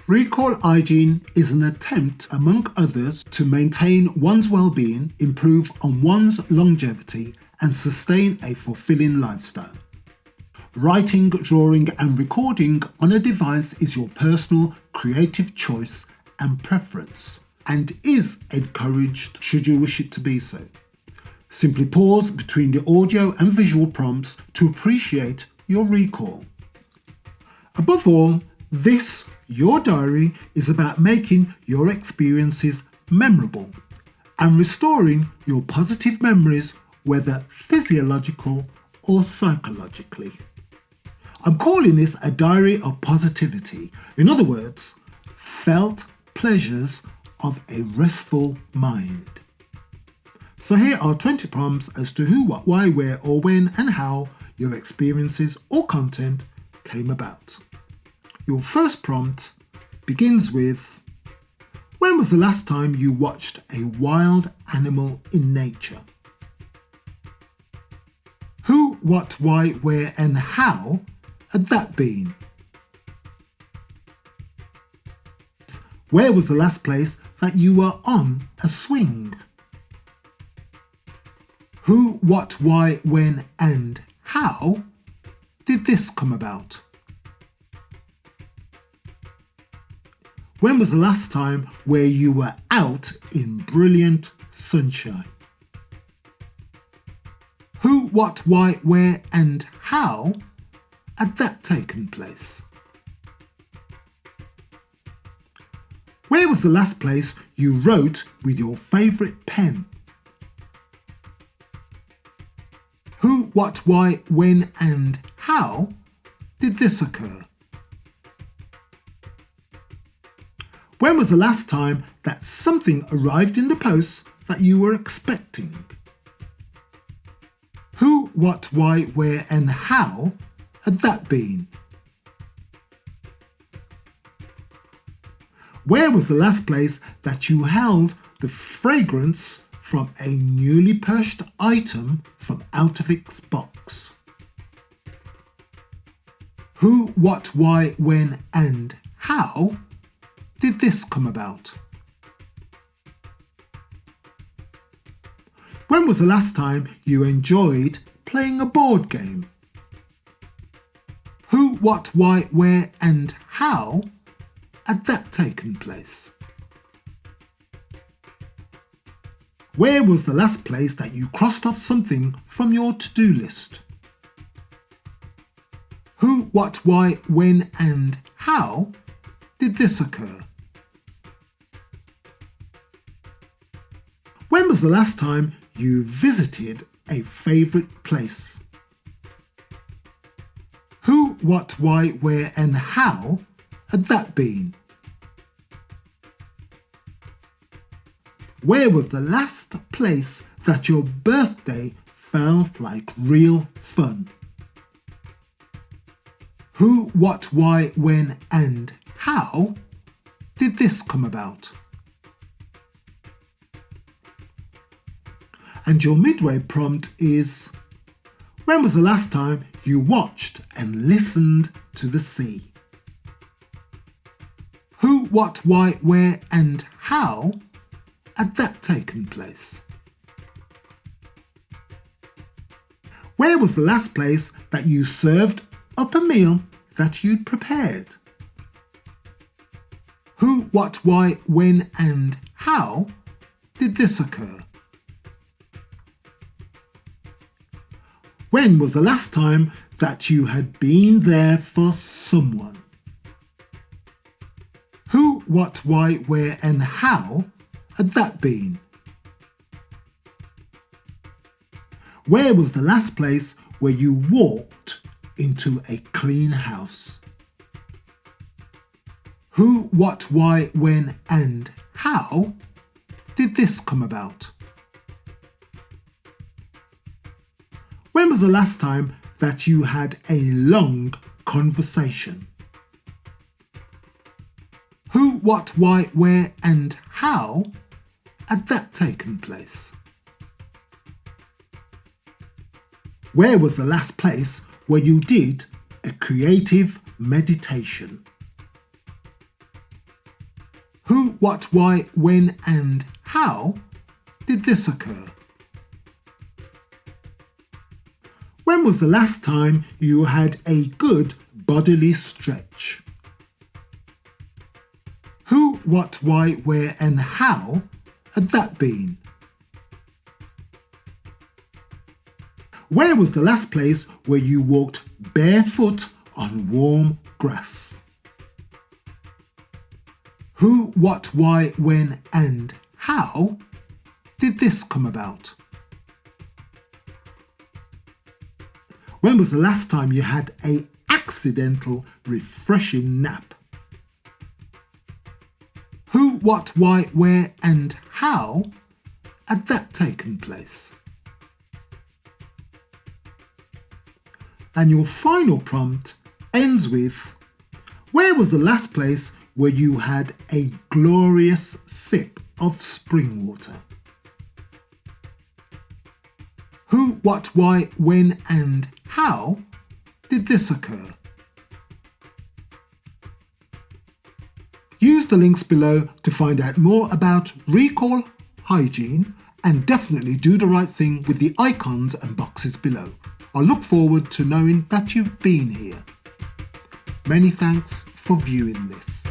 Recall Hygiene is an attempt, among others, to maintain one's well-being, improve on one's longevity, and sustain a fulfilling lifestyle. Writing, drawing, and recording on a device is your personal creative choice and preference, and is encouraged should you wish it to be so. Simply pause between the audio and visual prompts to appreciate your recall. Above all, your diary is about making your experiences memorable and restoring your positive memories, whether physiological or psychologically. I'm calling this a diary of positivity. In other words, felt pleasures of a restful mind. So here are 20 prompts as to who, what, why, where, or when and how your experiences or content came about. Your first prompt begins with, when was the last time you watched a wild animal in nature? Who, what, why, where, and how had that been? Where was the last place that you were on a swing? Who, what, why, when, and how did this come about? When was the last time where you were out in brilliant sunshine? Who, what, why, where, and how had that taken place? Where was the last place you wrote with your favourite pen? Who, what, why, when, and how did this occur? When was the last time that something arrived in the post that you were expecting? Who, what, why, where, and how had that been? Where was the last place that you held the fragrance from a newly purchased item from out of its box? Who, what, why, when, and how did this come about? When was the last time you enjoyed playing a board game? Who, what, why, where, and how had that taken place? Where was the last place that you crossed off something from your to-do list? Who, what, why, when, and how did this occur? When was the last time you visited a favourite place? Who, what, why, where, and how had that been? Where was the last place that your birthday felt like real fun? Who, what, why, when, and how did this come about? And your midway prompt is, when was the last time you watched and listened to the sea? Who, what, why, where, and how had that taken place? Where was the last place that you served up a meal that you'd prepared? Who, what, why, when, and how did this occur? When was the last time that you had been there for someone? Who, what, why, where, and how had that been? Where was the last place where you walked into a clean house? Who, what, why, when, and how did this come about? When was the last time that you had a long conversation? Who, what, why, where, and how had that taken place? Where was the last place where you did a creative meditation? what, why, when and how did this occur? When was the last time you had a good bodily stretch? Who, what, why, where and how had that been? Where was the last place where you walked barefoot on warm grass? Who, what, why, when and how did this come about? When was the last time you had an accidental, refreshing nap? Who, what, why, where and how had that taken place? And your final prompt ends with, where was the last place where you had a glorious sip of spring water? Who, what, why, when and how did this occur? Use the links below to find out more about Recall Hygiene, and definitely do the right thing with the icons and boxes below. I look forward to knowing that you've been here. Many thanks for viewing this.